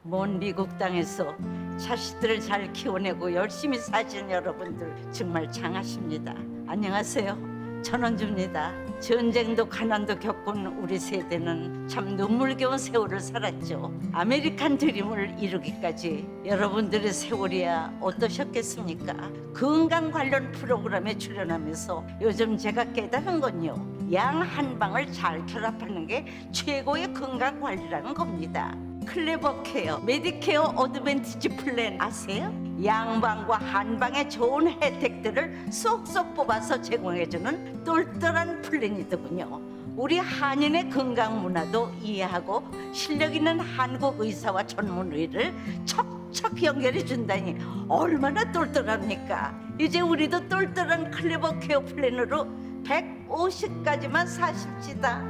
먼 미국 땅에서 자식들을 잘 키워내고 열심히 사신 여러분들 정말 장하십니다. 안녕하세요. 전원주입니다. 전쟁도 가난도 겪은 우리 세대는 참 눈물겨운 세월을 살았죠. 아메리칸 드림을 이루기까지 여러분들의 세월이야 어떠셨겠습니까? 건강 관련 프로그램에 출연하면서 요즘 제가 깨달은 건요, 양 한 방을 잘 결합하는 게 최고의 건강 관리라는 겁니다. 클레버 케어, 메디케어 어드밴티지 플랜 아세요? 양방과 한방의 좋은 혜택들을 쏙쏙 뽑아서 제공해주는 똘똘한 플랜이더군요. 우리 한인의 건강 문화도 이해하고 실력 있는 한국 의사와 전문의를 척척 연결해 준다니 얼마나 똘똘합니까? 이제 우리도 똘똘한 클레버 케어 플랜으로 150까지만 사십시다.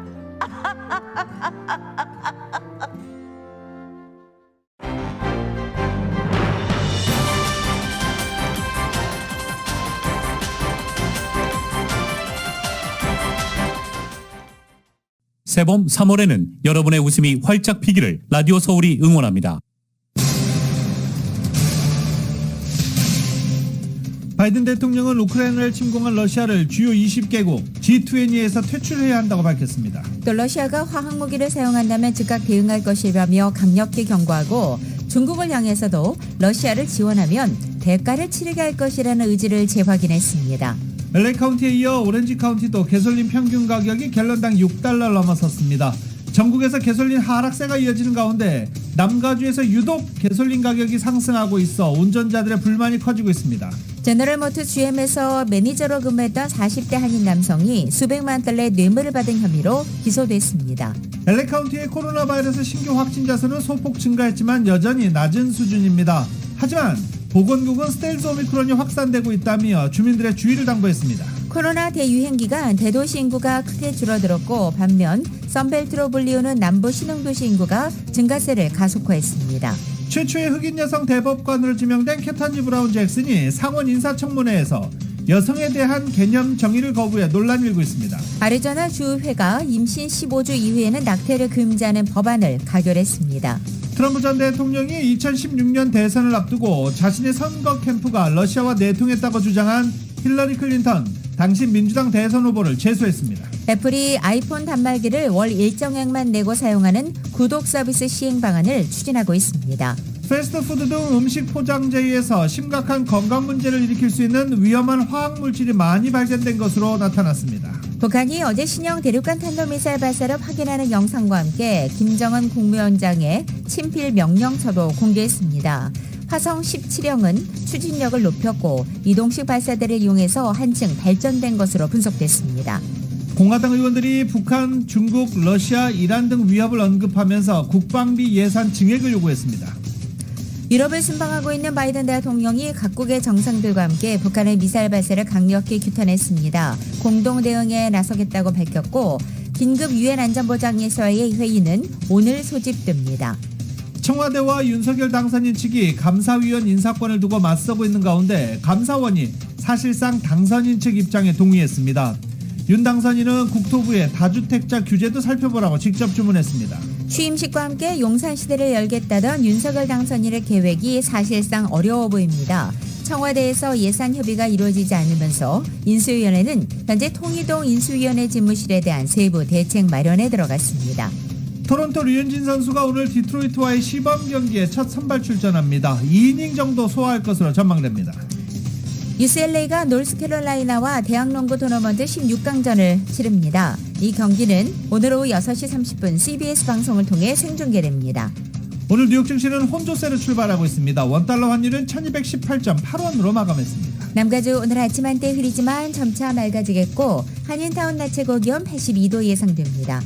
새봄 3월에는 여러분의 웃음이 활짝 피기를 라디오 서울이 응원합니다. 바이든 대통령은 우크라이나를 침공한 러시아를 주요 20개국 G20에서 퇴출해야 한다고 밝혔습니다. 또 러시아가 화학무기를 사용한다면 즉각 대응할 것이라며 강력히 경고하고 중국을 향해서도 러시아를 지원하면 대가를 치르게 할 것이라는 의지를 재확인했습니다. LA 카운티에 이어 오렌지 카운티도 개솔린 평균 가격이 갤런당 $6 넘어섰습니다. 전국에서 개솔린 하락세가 이어지는 가운데 남가주에서 유독 개솔린 가격이 상승하고 있어 운전자들의 불만이 커지고 있습니다. 제너럴모터 GM에서 매니저로 근무했던 40대 한인 남성이 수백만 달러의 뇌물을 받은 혐의로 기소됐습니다. LA 카운티의 코로나 바이러스 신규 확진자 수는 소폭 증가했지만 여전히 낮은 수준입니다. 하지만 보건국은 스텔스 오미크론이 확산되고 있다며 주민들의 주의를 당부했습니다. 코로나 대유행 기간 대도시 인구가 크게 줄어들었고 반면 선벨트로 불리우는 남부 신흥도시 인구가 증가세를 가속화했습니다. 최초의 흑인 여성 대법관으로 지명된 캐터니 브라운 잭슨이 상원 인사청문회에서 여성에 대한 개념 정의를 거부해 논란이 일고 있습니다. 아리조나 주의회가 임신 15주 이후에는 낙태를 금지하는 법안을 가결했습니다. 트럼프 전 대통령이 2016년 대선을 앞두고 자신의 선거 캠프가 러시아와 내통했다고 주장한 힐러리 클린턴 당시 민주당 대선 후보를 제소했습니다. 애플이 아이폰 단말기를 월 일정액만 내고 사용하는 구독 서비스 시행 방안을 추진하고 있습니다. 패스트푸드 등 음식 포장재에서 심각한 건강 문제를 일으킬 수 있는 위험한 화학물질이 많이 발견된 것으로 나타났습니다. 북한이 어제 신형 대륙간 탄도미사일 발사를 확인하는 영상과 함께 김정은 국무위원장의 친필 명령서도 공개했습니다. 화성 17형은 추진력을 높였고 이동식 발사대를 이용해서 한층 발전된 것으로 분석됐습니다. 공화당 의원들이 북한, 중국, 러시아, 이란 등 위협을 언급하면서 국방비 예산 증액을 요구했습니다. 유럽을 순방하고 있는 바이든 대통령이 각국의 정상들과 함께 북한의 미사일 발사를 강력히 규탄했습니다. 공동 대응에 나서겠다고 밝혔고 긴급 유엔 안전보장에서의 회의는 오늘 소집됩니다. 청와대와 윤석열 당선인 측이 감사위원 인사권을 두고 맞서고 있는 가운데 감사원이 사실상 당선인 측 입장에 동의했습니다. 윤 당선인은 국토부에 다주택자 규제도 살펴보라고 직접 주문했습니다. 취임식과 함께 용산시대를 열겠다던 윤석열 당선인의 계획이 사실상 어려워 보입니다. 청와대에서 예산 협의가 이루어지지 않으면서 인수위원회는 현재 통이동 인수위원회 집무실에 대한 세부 대책 마련에 들어갔습니다. 토론토 류현진 선수가 오늘 디트로이트와의 시범 경기에 첫 선발 출전합니다. 2이닝 정도 소화할 것으로 전망됩니다. UCLA가 노스캐롤라이나와 대학농구 토너먼트 16강전을 치릅니다. 이 경기는 오늘 오후 6시 30분 CBS 방송을 통해 생중계됩니다. 오늘 뉴욕 증시는 혼조세로 출발하고 있습니다. 원달러 환율은 1218.8원으로 마감했습니다. 남가주 오늘 아침 한때 흐리지만 점차 맑아지겠고 한인타운 낮 최고 기온 82도 예상됩니다.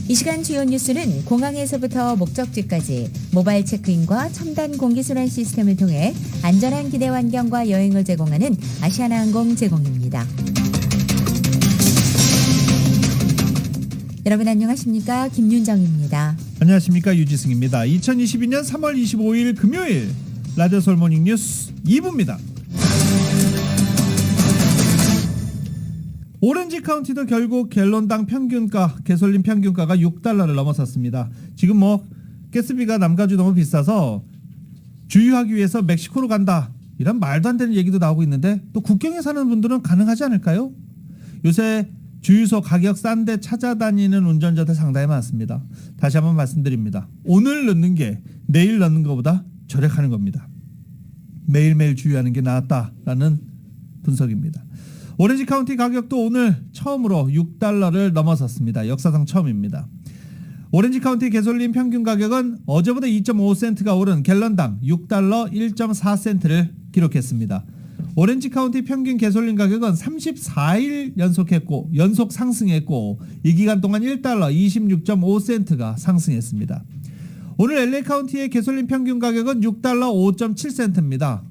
이 시간 주요 뉴스는 공항에서부터 목적지까지 모바일 체크인과 첨단 공기순환 시스템을 통해 안전한 기대 환경과 여행을 제공하는 아시아나항공 제공입니다. 여러분 안녕하십니까? 김윤정입니다. 안녕하십니까? 유지승입니다. 2022년 3월 25일 금요일 라디오 서울 모닝 뉴스 2부입니다. 오렌지 카운티도 결국 갤런당 평균가, 개솔린 평균가가 $6를 넘어섰습니다. 지금 가스비가 남가주 너무 비싸서 주유하기 위해서 멕시코로 간다. 이런 말도 안 되는 얘기도 나오고 있는데 또 국경에 사는 분들은 가능하지 않을까요? 요새 주유소 가격 싼데 찾아다니는 운전자들 상당히 많습니다. 다시 한번 말씀드립니다. 오늘 넣는 게 내일 넣는 것보다 절약하는 겁니다. 매일매일 주유하는 게 낫다라는 분석입니다. 오렌지 카운티 가격도 오늘 처음으로 $6를 넘어섰습니다. 역사상 처음입니다. 오렌지 카운티 가솔린 평균 가격은 어제보다 2.5센트가 오른 갤런당 $6 1.4센트를 기록했습니다. 오렌지 카운티 평균 가솔린 가격은 34일 연속 상승했고 이 기간 동안 $1 26.5센트가 상승했습니다. 오늘 LA 카운티의 가솔린 평균 가격은 $6 5.7센트입니다.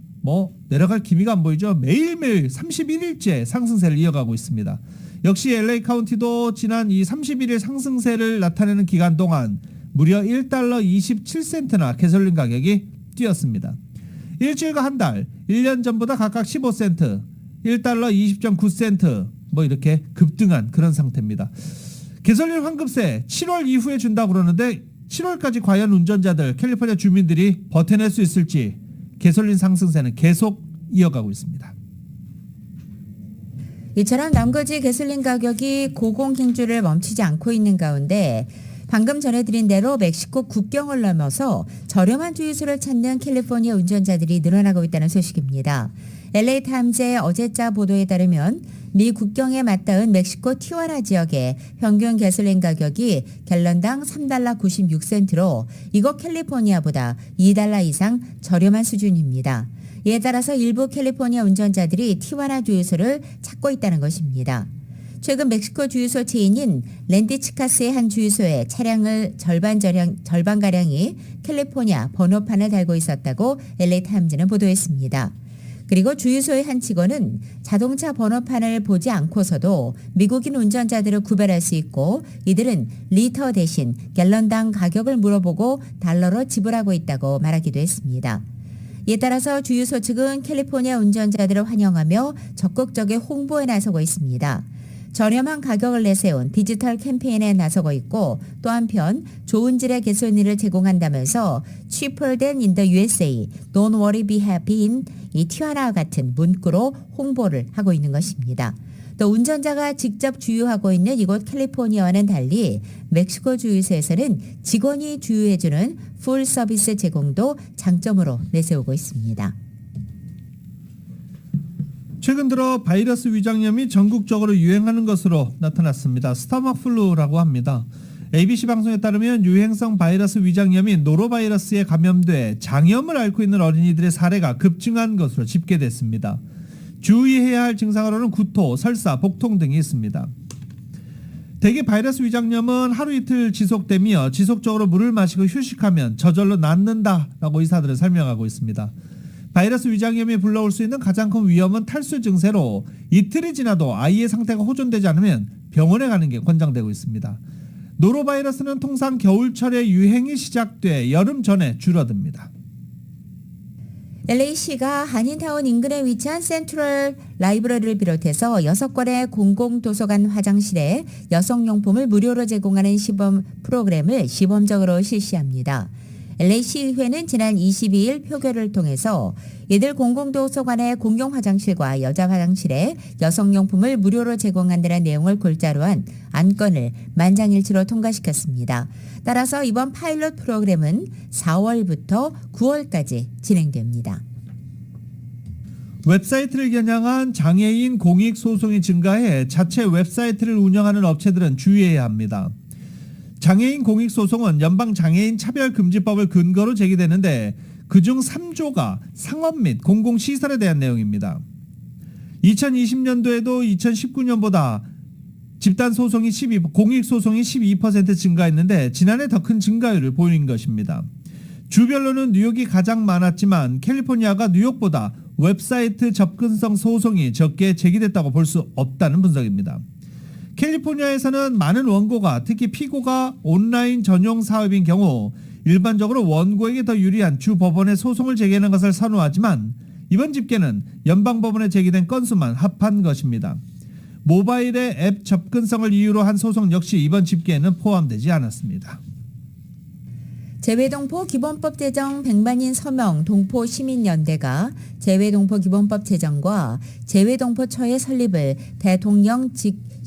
내려갈 기미가 안 보이죠? 매일매일 31일째 상승세를 이어가고 있습니다. 역시 LA 카운티도 지난 이 31일 상승세를 나타내는 기간 동안 무려 $1 27센트나 가솔린 가격이 뛰었습니다. 일주일과 한 달, 1년 전보다 각각 15센트, $1 20.9센트 이렇게 급등한 그런 상태입니다. 가솔린 환급세 7월 이후에 준다고 그러는데 7월까지 과연 운전자들, 캘리포니아 주민들이 버텨낼 수 있을지 가솔린 상승세는 계속 이어가고 있습니다. 이처럼 남거지 가솔린 가격이 고공행주를 멈추지 않고 있는 가운데 방금 전해드린 대로 멕시코 국경을 넘어서 저렴한 주유소를 찾는 캘리포니아 운전자들이 늘어나고 있다는 소식입니다. LA 타임즈의 어제자 보도에 따르면 미 국경에 맞닿은 멕시코 티juana 지역의 평균 가솔린 가격이 갤런당 $3 96센트로 이곳 캘리포니아보다 $2 이상 저렴한 수준입니다. 이에 따라서 일부 캘리포니아 운전자들이 티juana 주유소를 찾고 있다는 것입니다. 최근 멕시코 주유소 체인인 랜디치카스의 한 주유소에 차량을 절반가량이 캘리포니아 번호판을 달고 있었다고 LA 타임즈는 보도했습니다. 그리고 주유소의 한 직원은 자동차 번호판을 보지 않고서도 미국인 운전자들을 구별할 수 있고 이들은 리터 대신 갤런당 가격을 물어보고 달러로 지불하고 있다고 말하기도 했습니다. 이에 따라서 주유소 측은 캘리포니아 운전자들을 환영하며 적극적인 홍보에 나서고 있습니다. 저렴한 가격을 내세운 디지털 캠페인에 나서고 있고 또 한편 좋은 질의 가솔린을 제공한다면서 cheaper than in the USA, don't worry be happy인 이 티juana와 같은 문구로 홍보를 하고 있는 것입니다. 또 운전자가 직접 주유하고 있는 이곳 캘리포니아와는 달리 멕시코 주유소에서는 직원이 주유해주는 풀 서비스 제공도 장점으로 내세우고 있습니다. 최근 들어 바이러스 위장염이 전국적으로 유행하는 것으로 나타났습니다. 스토막 플루라고 합니다. ABC 방송에 따르면 유행성 바이러스 위장염이 노로바이러스에 감염돼 장염을 앓고 있는 어린이들의 사례가 급증한 것으로 집계됐습니다. 주의해야 할 증상으로는 구토, 설사, 복통 등이 있습니다. 대개 바이러스 위장염은 하루 이틀 지속되며 지속적으로 물을 마시고 휴식하면 저절로 낫는다라고 의사들은 설명하고 있습니다. 바이러스 위장염이 불러올 수 있는 가장 큰 위험은 탈수 증세로 이틀이 지나도 아이의 상태가 호전되지 않으면 병원에 가는 게 권장되고 있습니다. 노로바이러스는 통상 겨울철에 유행이 시작돼 여름 전에 줄어듭니다. LA시가 한인타운 인근에 위치한 센트럴 라이브러리를 비롯해서 6건의 공공도서관 화장실에 여성용품을 무료로 제공하는 시범 프로그램을 시범적으로 실시합니다. LA시의회는 지난 22일 표결을 통해서 이들 공공도서관의 공용 화장실과 여자 화장실에 여성용품을 무료로 제공한다는 내용을 골자로 한 안건을 만장일치로 통과시켰습니다. 따라서 이번 파일럿 프로그램은 4월부터 9월까지 진행됩니다. 웹사이트를 겨냥한 장애인 공익소송이 증가해 자체 웹사이트를 운영하는 업체들은 주의해야 합니다. 장애인 공익소송은 연방장애인 차별금지법을 근거로 제기되는데 그중 3조가 상업 및 공공시설에 대한 내용입니다. 2020년도에도 2019년보다 집단소송이 공익소송이 12% 증가했는데 지난해 더 큰 증가율을 보인 것입니다. 주별로는 뉴욕이 가장 많았지만 캘리포니아가 뉴욕보다 웹사이트 접근성 소송이 적게 제기됐다고 볼 수 없다는 분석입니다. 캘리포니아에서는 많은 원고가 특히 피고가 온라인 전용 사업인 경우 일반적으로 원고에게 더 유리한 주 법원에 소송을 제기하는 것을 선호하지만 이번 집계는 연방법원에 제기된 건수만 합한 것입니다. 모바일의 앱 접근성을 이유로 한 소송 역시 이번 집계에는 포함되지 않았습니다. 재외동포 기본법 제정 100만인 서명 동포 시민연대가 재외동포 기본법 제정과 재외동포처의 설립을 대통령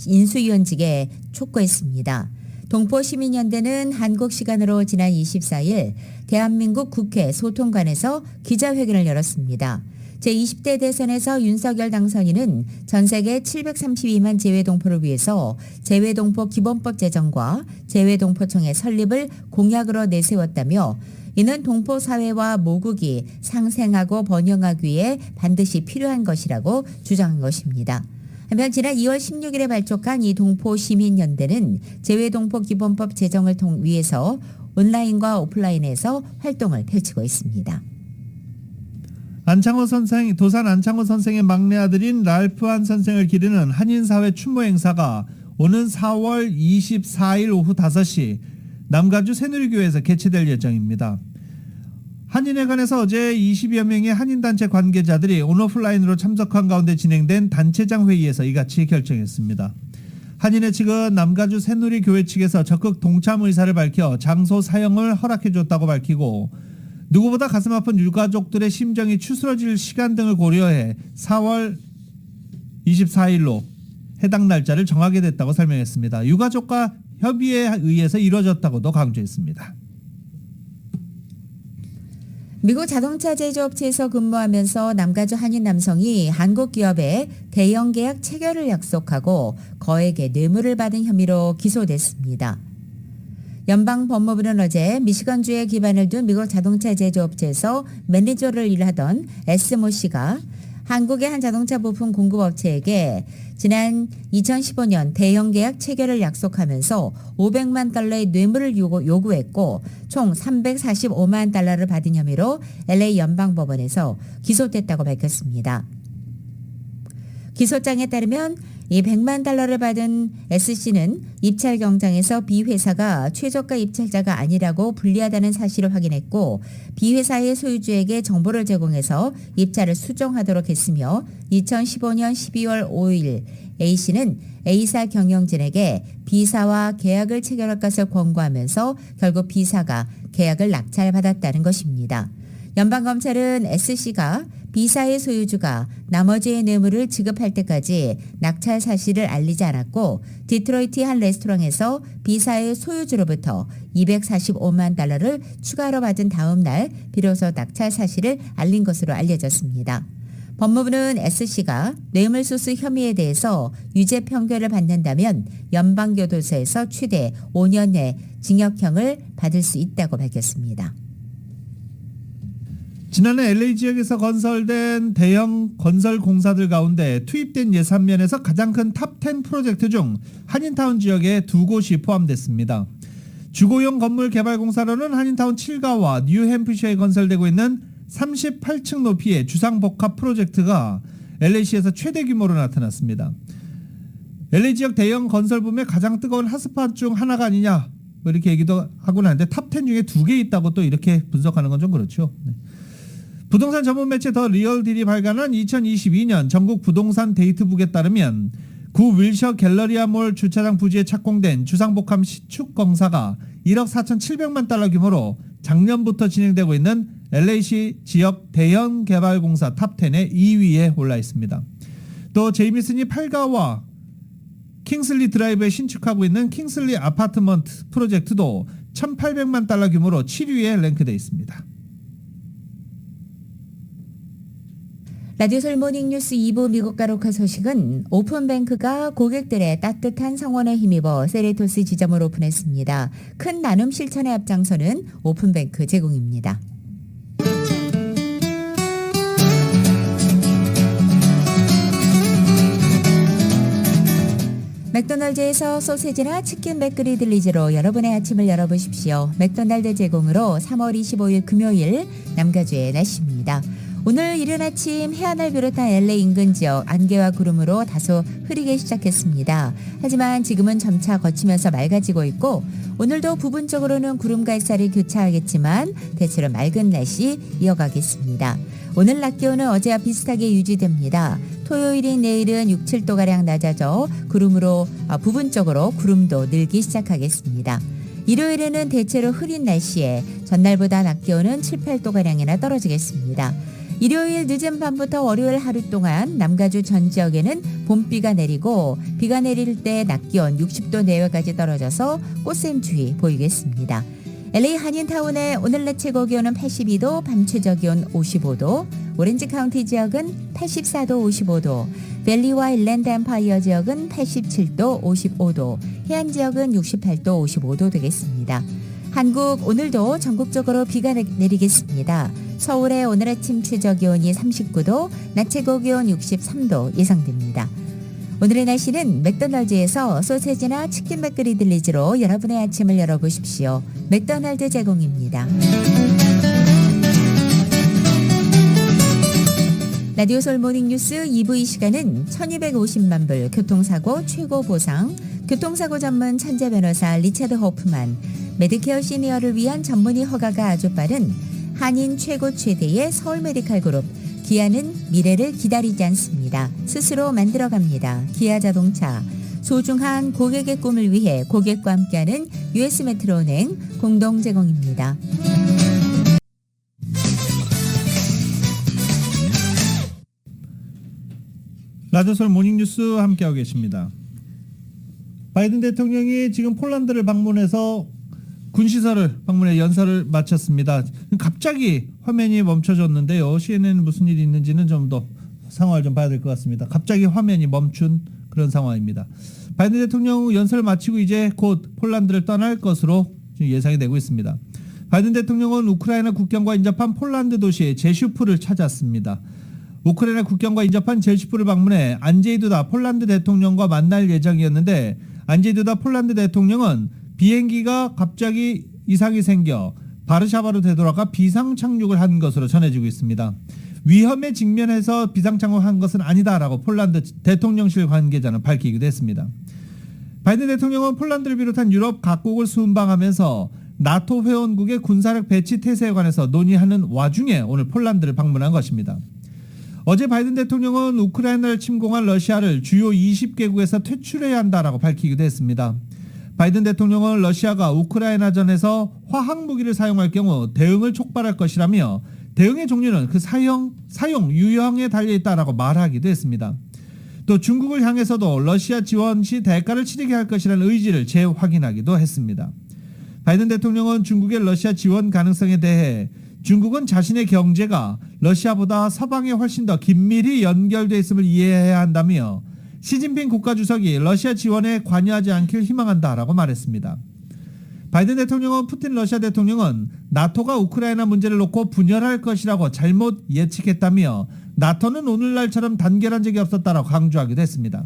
인수위원직에 촉구했습니다. 동포시민연대는 한국 시간으로 지난 24일 대한민국 국회 소통관에서 기자회견을 열었습니다. 제20대 대선에서 윤석열 당선인은 전 세계 732만 재외동포를 위해서 재외동포 기본법 제정과 재외동포청의 설립을 공약으로 내세웠다며 이는 동포 사회와 모국이 상생하고 번영하기 위해 반드시 필요한 것이라고 주장한 것입니다. 한편 지난 2월 16일에 발족한 이 동포시민연대는 재외동포 기본법 제정을 위해서 온라인과 오프라인에서 활동을 펼치고 있습니다. 안창호 선생, 도산 안창호 선생의 막내 아들인 랄프 한 선생을 기리는 한인사회 추모 행사가 오는 4월 24일 오후 5시 남가주 새누리교회에서 개최될 예정입니다. 한인회관에서 어제 20여 명의 한인단체 관계자들이 온오프라인으로 참석한 가운데 진행된 단체장 회의에서 이같이 결정했습니다. 한인회 측은 남가주 새누리교회 측에서 적극 동참 의사를 밝혀 장소 사용을 허락해줬다고 밝히고 누구보다 가슴 아픈 유가족들의 심정이 추스러질 시간 등을 고려해 4월 24일로 해당 날짜를 정하게 됐다고 설명했습니다. 유가족과 협의에 의해서 이루어졌다고도 강조했습니다. 미국 자동차 제조업체에서 근무하면서 남가주 한인 남성이 한국 기업에 대형 계약 체결을 약속하고 거액의 뇌물을 받은 혐의로 기소됐습니다. 연방법무부는 어제 미시건주에 기반을 둔 미국 자동차 제조업체에서 매니저를 일하던 S모 씨가 한국의 한 자동차 부품 공급업체에게 지난 2015년 대형 계약 체결을 약속하면서 500만 달러의 뇌물을 요구했고 총 345만 달러를 받은 혐의로 LA 연방법원에서 기소됐다고 밝혔습니다. 기소장에 따르면 이 100만 달러를 받은 S씨는 입찰 경쟁에서 B 회사가 최저가 입찰자가 아니라고 불리하다는 사실을 확인했고 B 회사의 소유주에게 정보를 제공해서 입찰을 수정하도록 했으며 2015년 12월 5일 A씨는 A사 경영진에게 B사와 계약을 체결할 것을 권고하면서 결국 B사가 계약을 낙찰받았다는 것입니다. 연방검찰은 S씨가 B사의 소유주가 나머지의 뇌물을 지급할 때까지 낙찰 사실을 알리지 않았고 디트로이트의 한 레스토랑에서 B사의 소유주로부터 245만 달러를 추가로 받은 다음 날 비로소 낙찰 사실을 알린 것으로 알려졌습니다. 법무부는 S씨가 뇌물수수 혐의에 대해서 유죄 판결을 받는다면 연방교도소에서 최대 5년 내 징역형을 받을 수 있다고 밝혔습니다. 지난해 LA 지역에서 건설된 대형 건설 공사들 가운데 투입된 예산면에서 가장 큰 탑10 프로젝트 중 한인타운 지역에 두 곳이 포함됐습니다. 주거용 건물 개발 공사로는 한인타운 7가와 뉴햄프셔에 건설되고 있는 38층 높이의 주상복합 프로젝트가 LA시에서 최대 규모로 나타났습니다. LA 지역 대형 건설붐의 가장 뜨거운 핫스팟 중 하나가 아니냐 이렇게 얘기도 하곤 하는데 탑10 중에 2개 있다고 또 이렇게 분석하는 건 좀 그렇죠. 네. 부동산 전문 매체 더 리얼딜이 발간한 2022년 전국 부동산 데이트북에 따르면 구 윌셔 갤러리아몰 주차장 부지에 착공된 주상복합 시축 공사가 1억 4,700만 달러 규모로 작년부터 진행되고 있는 LA시 지역 대형 개발 공사 탑10의 2위에 올라 있습니다. 또 제이미슨이 8가와 킹슬리 드라이브에 신축하고 있는 킹슬리 아파트먼트 프로젝트도 1,800만 달러 규모로 7위에 랭크되어 있습니다. 라디오 솔모닝 뉴스 2부 미국과 로컬 소식은 오픈뱅크가 고객들의 따뜻한 성원에 힘입어 세레토스 지점을 오픈했습니다. 큰 나눔 실천에 앞장서는 오픈뱅크 제공입니다. 맥도날드에서 소세지나 치킨 맥그리 들리즈로 여러분의 아침을 열어보십시오. 맥도날드 제공으로 3월 25일 금요일 남가주의 날씨입니다. 오늘 이른 아침 해안을 비롯한 LA 인근 지역 안개와 구름으로 다소 흐리게 시작했습니다. 하지만 지금은 점차 거치면서 맑아지고 있고 오늘도 부분적으로는 구름과 햇살이 교차하겠지만 대체로 맑은 날씨 이어가겠습니다. 오늘 낮 기온은 어제와 비슷하게 유지됩니다. 토요일인 내일은 6, 7도가량 낮아져 구름으로 부분적으로 구름도 늘기 시작하겠습니다. 일요일에는 대체로 흐린 날씨에 전날보다 낮 기온은 7, 8도가량이나 떨어지겠습니다. 일요일 늦은 밤부터 월요일 하루 동안 남가주 전 지역에는 봄비가 내리고 비가 내릴 때 낮 기온 60도 내외까지 떨어져서 꽃샘추위 보이겠습니다. LA 한인타운의 오늘 낮 최고 기온은 82도, 밤 최저 기온 55도, 오렌지 카운티 지역은 84도, 55도, 밸리와 일랜드 엠파이어 지역은 87도, 55도, 해안 지역은 68도, 55도 되겠습니다. 한국 오늘도 전국적으로 비가 내리겠습니다. 서울의 오늘 아침 최저 기온이 39도, 낮 최고 기온 63도 예상됩니다. 오늘의 날씨는 맥도날드에서 소세지나 치킨 맥거리 들리지로 여러분의 아침을 열어보십시오. 맥도날드 제공입니다. 라디오 서울 모닝뉴스 2부 이 시간은 1250만 불 교통사고 최고 보상, 교통사고 전문 천재 변호사 리차드 호프만, 메디케어 시니어를 위한 전문의 허가가 아주 빠른 한인 최고 최대의 서울 메디칼 그룹, 기아는 미래를 기다리지 않습니다. 스스로 만들어갑니다. 기아 자동차. 소중한 고객의 꿈을 위해 고객과 함께하는 US 메트로은행 공동 제공입니다. 라디오 서울 모닝뉴스 함께하고 계십니다. 바이든 대통령이 지금 폴란드를 방문해서 군시설을 방문해 연설을 마쳤습니다. 갑자기 화면이 멈춰졌는데요. CNN 무슨 일이 있는지는 좀 더 상황을 좀 봐야 될 것 같습니다. 갑자기 화면이 멈춘 그런 상황입니다. 바이든 대통령 연설을 마치고 이제 곧 폴란드를 떠날 것으로 예상이 되고 있습니다. 바이든 대통령은 우크라이나 국경과 인접한 폴란드 도시 제슈프를 찾았습니다. 우크라이나 국경과 인접한 제슈프를 방문해 안제이 두다 폴란드 대통령과 만날 예정이었는데, 안제이 두다 폴란드 대통령은 비행기가 갑자기 이상이 생겨 바르샤바로 되돌아가 비상 착륙을 한 것으로 전해지고 있습니다. 위험에 직면해서 비상 착륙한 것은 아니다라고 폴란드 대통령실 관계자는 밝히기도 했습니다. 바이든 대통령은 폴란드를 비롯한 유럽 각국을 순방하면서 나토 회원국의 군사력 배치 태세에 관해서 논의하는 와중에 오늘 폴란드를 방문한 것입니다. 어제 바이든 대통령은 우크라이나를 침공한 러시아를 주요 20개국에서 퇴출해야 한다라고 밝히기도 했습니다. 바이든 대통령은 러시아가 우크라이나전에서 화학무기를 사용할 경우 대응을 촉발할 것이라며 대응의 종류는 그 사용 유형에 달려있다라고 말하기도 했습니다. 또 중국을 향해서도 러시아 지원 시 대가를 치르게 할 것이라는 의지를 재확인하기도 했습니다. 바이든 대통령은 중국의 러시아 지원 가능성에 대해 중국은 자신의 경제가 러시아보다 서방에 훨씬 더 긴밀히 연결되어 있음을 이해해야 한다며 시진핑 국가주석이 러시아 지원에 관여하지 않길 희망한다라고 말했습니다. 바이든 대통령은 푸틴 러시아 대통령은 나토가 우크라이나 문제를 놓고 분열할 것이라고 잘못 예측했다며 나토는 오늘날처럼 단결한 적이 없었다라고 강조하기도 했습니다.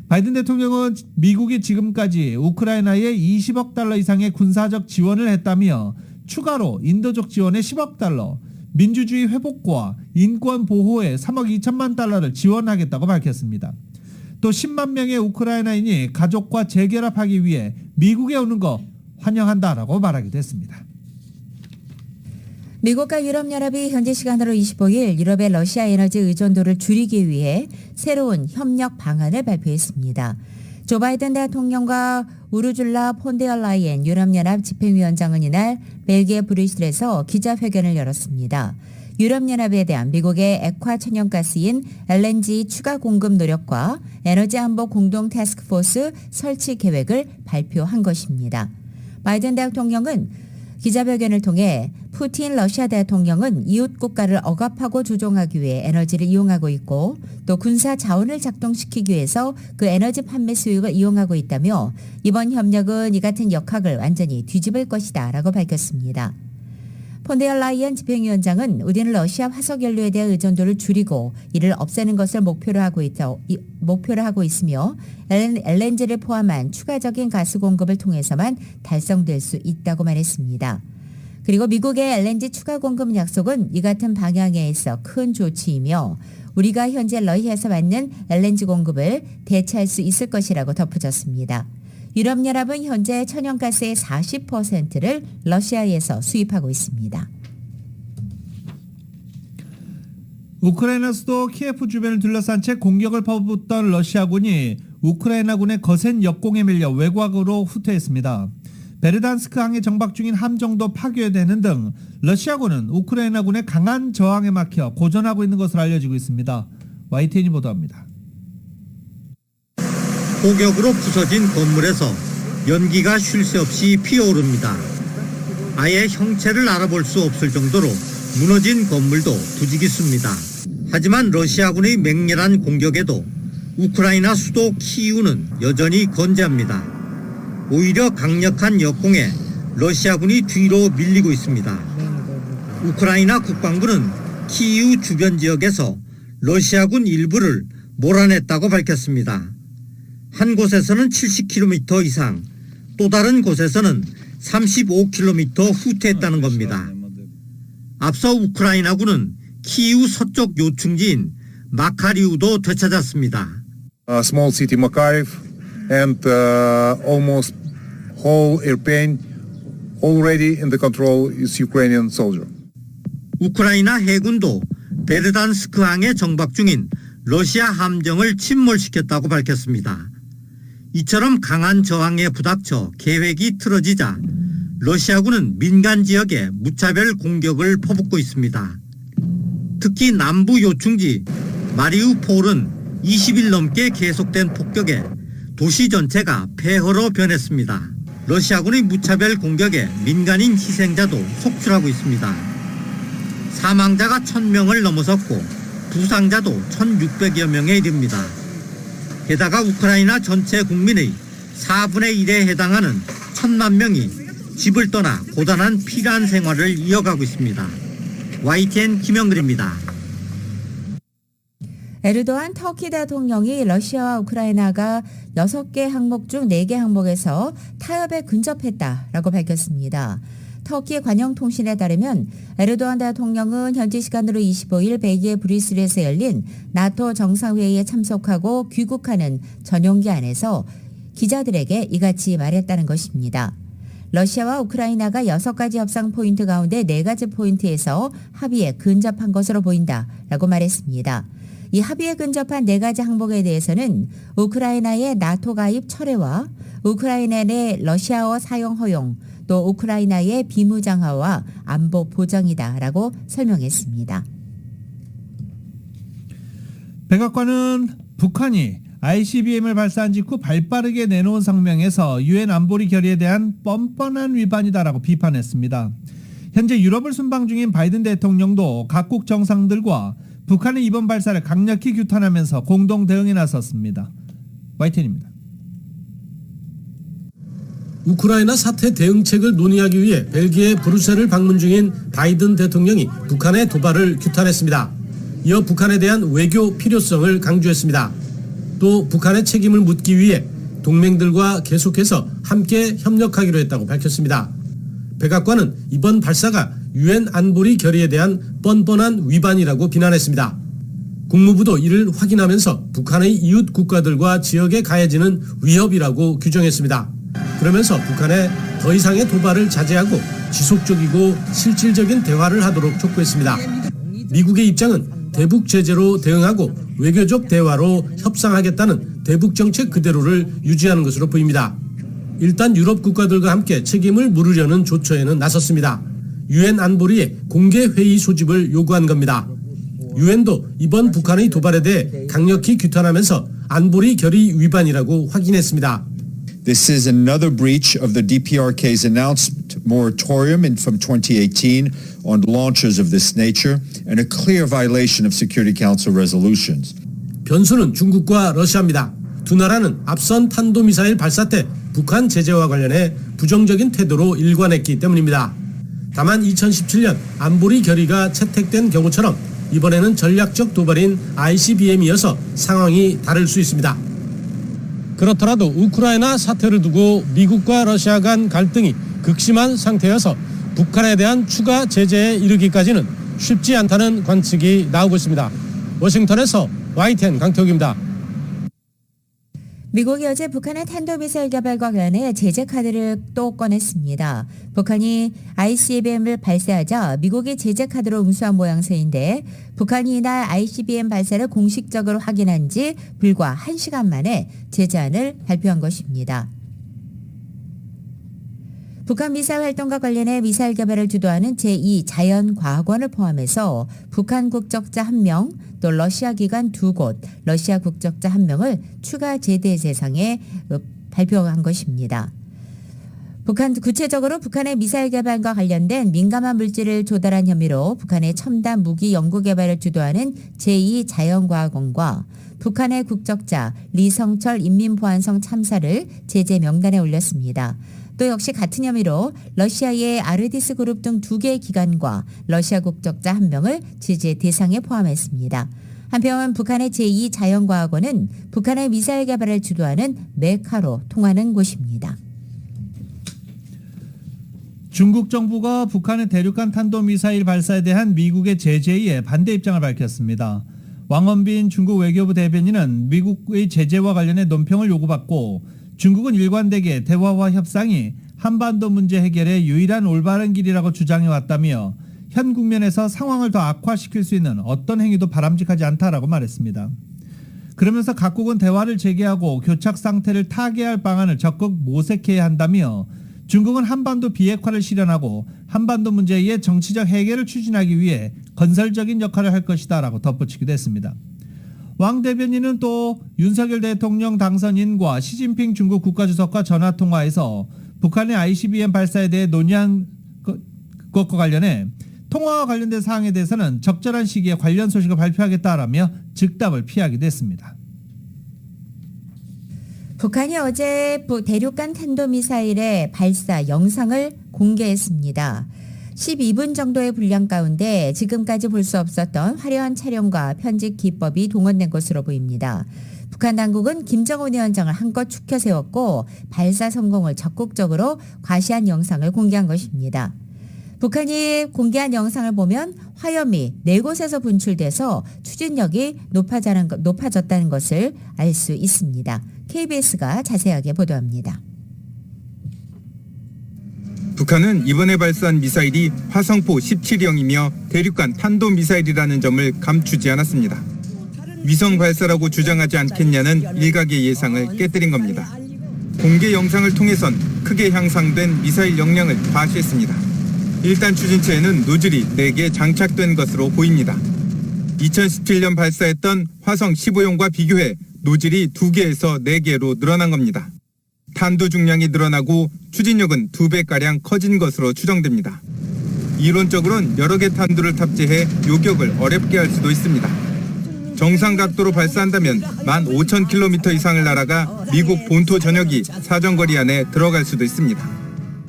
바이든 대통령은 미국이 지금까지 우크라이나에 20억 달러 이상의 군사적 지원을 했다며 추가로 인도적 지원에 10억 달러, 민주주의 회복과 인권 보호에 3억 2천만 달러를 지원하겠다고 밝혔습니다. 또 10만 명의 우크라이나인이 가족과 재결합하기 위해 미국에 오는 거 환영한다라고 말하기도 했습니다. 미국과 유럽연합이 현지 시간으로 25일 유럽의 러시아 에너지 의존도를 줄이기 위해 새로운 협력 방안을 발표했습니다. 조 바이든 대통령과 우르줄라 폰데어 라이엔 유럽연합 집행위원장은 이날 벨기에 브뤼셀에서 기자회견을 열었습니다. 유럽연합에 대한 미국의 액화 천연가스인 LNG 추가 공급 노력과 에너지 안보 공동 태스크포스 설치 계획을 발표한 것입니다. 바이든 대통령은 기자회견을 통해 푸틴 러시아 대통령은 이웃 국가를 억압하고 조종하기 위해 에너지를 이용하고 있고 또 군사 자원을 작동시키기 위해서 그 에너지 판매 수익을 이용하고 있다며 이번 협력은 이 같은 역학을 완전히 뒤집을 것이다 라고 밝혔습니다. 폰데어 라이언 집행위원장은 우리는 러시아 화석연료에 대한 의존도를 줄이고 이를 없애는 것을 목표로 하고 있으며 LNG를 포함한 추가적인 가스 공급을 통해서만 달성될 수 있다고 말했습니다. 그리고 미국의 LNG 추가 공급 약속은 이 같은 방향에 있어 큰 조치이며 우리가 현재 러시아에서 받는 LNG 공급을 대체할 수 있을 것이라고 덧붙였습니다. 유럽연합은 현재 천연가스의 40%를 러시아에서 수입하고 있습니다. 우크라이나 수도 키예프 주변을 둘러싼 채 공격을 퍼붓던 러시아군이 우크라이나군의 거센 역공에 밀려 외곽으로 후퇴했습니다. 베르단스크 항에 정박 중인 함정도 파괴되는 등 러시아군은 우크라이나군의 강한 저항에 막혀 고전하고 있는 것으로 알려지고 있습니다. YTN이 보도합니다. 폭격으로 부서진 건물에서 연기가 쉴 새 없이 피어오릅니다. 아예 형체를 알아볼 수 없을 정도로 무너진 건물도 부지기수입니다. 하지만 러시아군의 맹렬한 공격에도 우크라이나 수도 키이우는 여전히 건재합니다. 오히려 강력한 역공에 러시아군이 뒤로 밀리고 있습니다. 우크라이나 국방부는 키이우 주변 지역에서 러시아군 일부를 몰아냈다고 밝혔습니다. 한 곳에서는 70km 이상, 또 다른 곳에서는 35km 후퇴했다는 겁니다. 앞서 우크라이나군은 키이우 서쪽 요충지인 마카리우도 되찾았습니다. Small city Makariv and almost whole Irpin already in the control is Ukrainian soldier. 우크라이나 해군도 베르단스크 항에 정박 중인 러시아 함정을 침몰시켰다고 밝혔습니다. 이처럼 강한 저항에 부닥쳐 계획이 틀어지자 러시아군은 민간 지역에 무차별 공격을 퍼붓고 있습니다. 특히 남부 요충지 마리우폴은 20일 넘게 계속된 폭격에 도시 전체가 폐허로 변했습니다. 러시아군의 무차별 공격에 민간인 희생자도 속출하고 있습니다. 사망자가 1000명을 넘어섰고 부상자도 1600여 명에 이릅니다. 게다가 우크라이나 전체 국민의 4분의 1에 해당하는 1000만 명이 집을 떠나 고단한 피란 생활을 이어가고 있습니다. YTN 김영글입니다. 에르도안 터키 대통령이 러시아와 우크라이나가 6개 항목 중 4개 항목에서 타협에 근접했다라고 밝혔습니다. 터키 관영통신에 따르면 에르도안 대통령은 현지 시간으로 25일 벨기에 브뤼셀에서 열린 나토 정상회의에 참석하고 귀국하는 전용기 안에서 기자들에게 이같이 말했다는 것입니다. 러시아와 우크라이나가 6가지 협상 포인트 가운데 4가지 포인트에서 합의에 근접한 것으로 보인다라고 말했습니다. 이 합의에 근접한 4가지 항목에 대해서는 우크라이나의 나토 가입 철회와 우크라이나 내 러시아어 사용 허용, 또 우크라이나의 비무장화와 안보 보장이다라고 설명했습니다. 백악관은 북한이 ICBM을 발사한 직후 발빠르게 내놓은 성명에서 유엔 안보리 결의에 대한 뻔뻔한 위반이다라고 비판했습니다. 현재 유럽을 순방 중인 바이든 대통령도 각국 정상들과 북한의 이번 발사를 강력히 규탄하면서 공동 대응에 나섰습니다. YTN입니다. 우크라이나 사태 대응책을 논의하기 위해 벨기에 브뤼셀을 방문 중인 바이든 대통령이 북한의 도발을 규탄했습니다. 이어 북한에 대한 외교 필요성을 강조했습니다. 또 북한의 책임을 묻기 위해 동맹들과 계속해서 함께 협력하기로 했다고 밝혔습니다. 백악관은 이번 발사가 유엔 안보리 결의에 대한 뻔뻔한 위반이라고 비난했습니다. 국무부도 이를 확인하면서 북한의 이웃 국가들과 지역에 가해지는 위협이라고 규정했습니다. 그러면서 북한에 더 이상의 도발을 자제하고 지속적이고 실질적인 대화를 하도록 촉구했습니다. 미국의 입장은 대북 제재로 대응하고 외교적 대화로 협상하겠다는 대북 정책 그대로를 유지하는 것으로 보입니다. 일단 유럽 국가들과 함께 책임을 물으려는 조처에는 나섰습니다. 유엔 안보리의 공개 회의 소집을 요구한 겁니다. 유엔도 이번 북한의 도발에 대해 강력히 규탄하면서 안보리 결의 위반이라고 확인했습니다. This is another breach of the DPRK's announced moratorium from 2018 on launches of this nature and a clear violation of Security Council resolutions. 변수는 중국과 러시아입니다. 두 나라는 앞선 탄도미사일 발사 때 북한 제재와 관련해 부정적인 태도로 일관했기 때문입니다. 다만 2017년 안보리 결의가 채택된 경우처럼 이번에는 전략적 도발인 ICBM이어서 상황이 다를 수 있습니다. 그렇더라도 우크라이나 사태를 두고 미국과 러시아 간 갈등이 극심한 상태여서 북한에 대한 추가 제재에 이르기까지는 쉽지 않다는 관측이 나오고 있습니다. 워싱턴에서 YTN 강태욱입니다. 미국이 어제 북한의 탄도미사일 개발과 관련해 제재 카드를 또 꺼냈습니다. 북한이 ICBM을 발사하자 미국이 제재 카드로 응수한 모양새인데 북한이 이날 ICBM 발사를 공식적으로 확인한 지 불과 1시간 만에 제재안을 발표한 것입니다. 북한 미사일 활동과 관련해 미사일 개발을 주도하는 제2자연과학원을 포함해서 북한 국적자 1명, 또 러시아 기관 2곳, 러시아 국적자 1명을 추가 제대 대상에 발표한 것입니다. 구체적으로 북한의 미사일 개발과 관련된 민감한 물질을 조달한 혐의로 북한의 첨단 무기 연구 개발을 주도하는 제2자연과학원과 북한의 국적자 리성철 인민보안성 참사를 제재 명단에 올렸습니다. 또 역시 같은 혐의로 러시아의 아르디스 그룹 등 2개의 기관과 러시아 국적자 1명을 제재 대상에 포함했습니다. 한편 북한의 제2자연과학원은 북한의 미사일 개발을 주도하는 메카로 통하는 곳입니다. 중국 정부가 북한의 대륙간 탄도미사일 발사에 대한 미국의 제재에 반대 입장을 밝혔습니다. 왕원빈 중국 외교부 대변인은 미국의 제재와 관련해 논평을 요구받고 중국은 일관되게 대화와 협상이 한반도 문제 해결의 유일한 올바른 길이라고 주장해왔다며 현 국면에서 상황을 더 악화시킬 수 있는 어떤 행위도 바람직하지 않다라고 말했습니다. 그러면서 각국은 대화를 재개하고 교착 상태를 타개할 방안을 적극 모색해야 한다며 중국은 한반도 비핵화를 실현하고 한반도 문제의 정치적 해결을 추진하기 위해 건설적인 역할을 할 것이다 라고 덧붙이기도 했습니다. 왕 대변인은 또 윤석열 대통령 당선인과 시진핑 중국 국가주석과 전화통화에서 북한의 ICBM 발사에 대해 논의한 것과 관련해 통화와 관련된 사항에 대해서는 적절한 시기에 관련 소식을 발표하겠다라며 즉답을 피하기도 했습니다. 북한이 어제 대륙간 탄도미사일의 발사 영상을 공개했습니다. 12분 정도의 분량 가운데 지금까지 볼 수 없었던 화려한 촬영과 편집 기법이 동원된 것으로 보입니다. 북한 당국은 김정은 위원장을 한껏 축켜 세웠고 발사 성공을 적극적으로 과시한 영상을 공개한 것입니다. 북한이 공개한 영상을 보면 화염이 4곳에서 분출돼서 추진력이 높아졌다는 것을 알 수 있습니다. KBS가 자세하게 보도합니다. 북한은 이번에 발사한 미사일이 화성포 17형이며 대륙간 탄도미사일이라는 점을 감추지 않았습니다. 위성 발사라고 주장하지 않겠냐는 일각의 예상을 깨뜨린 겁니다. 공개 영상을 통해선 크게 향상된 미사일 역량을 과시했습니다. 일단 추진체에는 노즐이 4개 장착된 것으로 보입니다. 2017년 발사했던 화성 15형과 비교해 노즐이 2개에서 4개로 늘어난 겁니다. 탄두 중량이 늘어나고 추진력은 2배가량 커진 것으로 추정됩니다. 이론적으로는 여러 개 탄두를 탑재해 요격을 어렵게 할 수도 있습니다. 정상 각도로 발사한다면 15,000km 이상을 날아가 미국 본토 전역이 사정거리 안에 들어갈 수도 있습니다.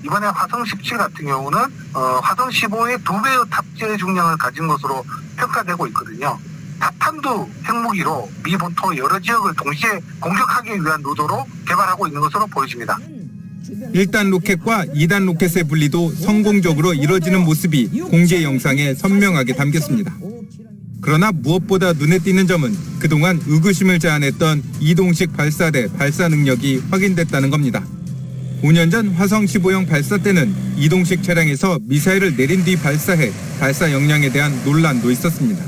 이번에 화성 17 같은 경우는 화성 15의 2배의 탑재 중량을 가진 것으로 평가되고 있거든요. 다탄두 핵무기로 미 본토 여러 지역을 동시에 공격하기 위한 의도로 개발하고 있는 것으로 보여집니다. 1단 로켓과 2단 로켓의 분리도 성공적으로 이뤄지는 모습이 공개 영상에 선명하게 담겼습니다. 그러나 무엇보다 눈에 띄는 점은 그동안 의구심을 자아냈던 이동식 발사대 발사 능력이 확인됐다는 겁니다. 5년 전 화성 15형 발사 때는 이동식 차량에서 미사일을 내린 뒤 발사해 발사 역량에 대한 논란도 있었습니다.